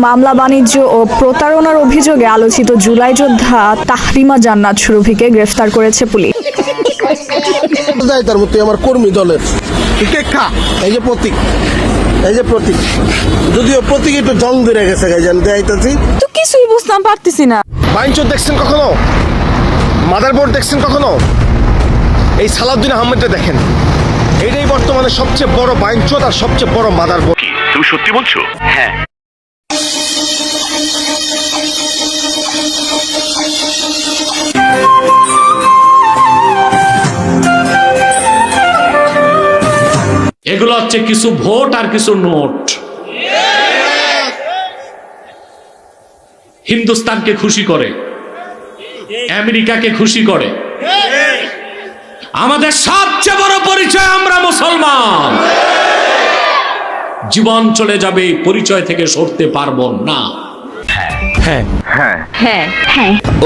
মামলা বাণিজ্য ও প্রতারণার অভিযোগে আলোচিত জুলাই যোদ্ধা তাহরিমা জান্নাত সুরভিকে গ্রেফতার করেছে পুলিশ। তার মতো আমার কর্মী দলের এই যে প্রতীক যদিও প্রতীক একটু জং ধরে গেছে জানতে আইতাছি তো কিছুই বুঝতাম পারতেছি না। বাইনচোদ দেখছেন কখনো? মাদারবোর্ড দেখছেন কখনো? এই সালাউদ্দিন আহমেদটা দেখেন, এটাই বর্তমানে সবচেয়ে বড় বাইনচোদ আর সবচেয়ে বড় মাদারবোর্ড। তুমি সত্যি বলছো? হ্যাঁ। এগুলো হচ্ছে কিছু ভোট আর কিছু নোট। হিন্দুস্তানকে খুশি করে, আমেরিকাকে খুশি করে। আমাদের সবচেয়ে বড় পরিচয় আমরা মুসলমান। জীবন চলে যাবে, পরিচয় থেকে সরতে পারবো না।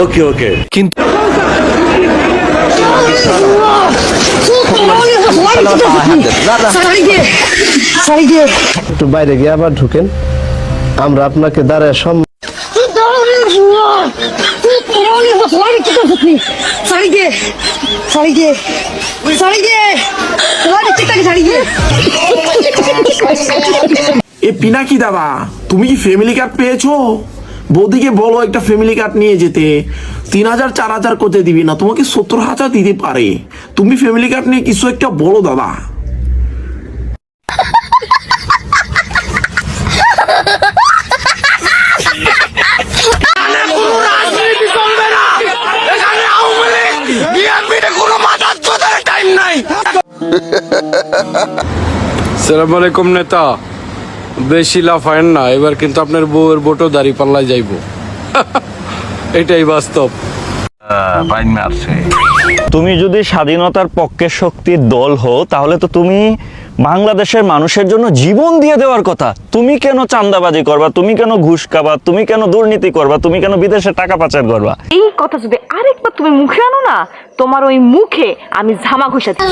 ওকে কিন্তু একটু বাইরে গিয়ে আবার ঢুকেন, আমরা আপনাকে দাঁড়ায় এ পিনাকি দাদা, তুমি কি ফ্যামিলি কার্ড পেয়েছো? বৌদিকে বলো একটা ফ্যামিলি কার্ড নিয়ে যেতে। 3000 4000 করতে দিবি না, তোমাকে 70,000 দিতে পারে। তুমি ফ্যামিলি কার্ড নিয়ে কিছু একটা বলো দাদা। সালাম আলাইকুম নেতা, বেশি লাফায়েন না, এবার কিন্তু আপনার বউয়ের ভোটও দাঁড়ি পাল্লায় যাইব। এটাই বাস্তব। তুমি যদি স্বাধীনতার পক্ষের শক্তির দল হও, তাহলে তো তুমি বাংলাদেশের মানুষের জন্য জীবন দিয়ে দেওয়ার কথা। তুমি কেন চাঁদাবাজি করবা? তুমি কেন ঘুষ খাবা? তুমি কেন দুর্নীতি করবা? তুমি কেন বিদেশে টাকা পাচার করবা? এই কথা যদি আরেকবার তুমি মুখে আনো না, তোমার ওই মুখে আমি ঝামা ঘষা দিই।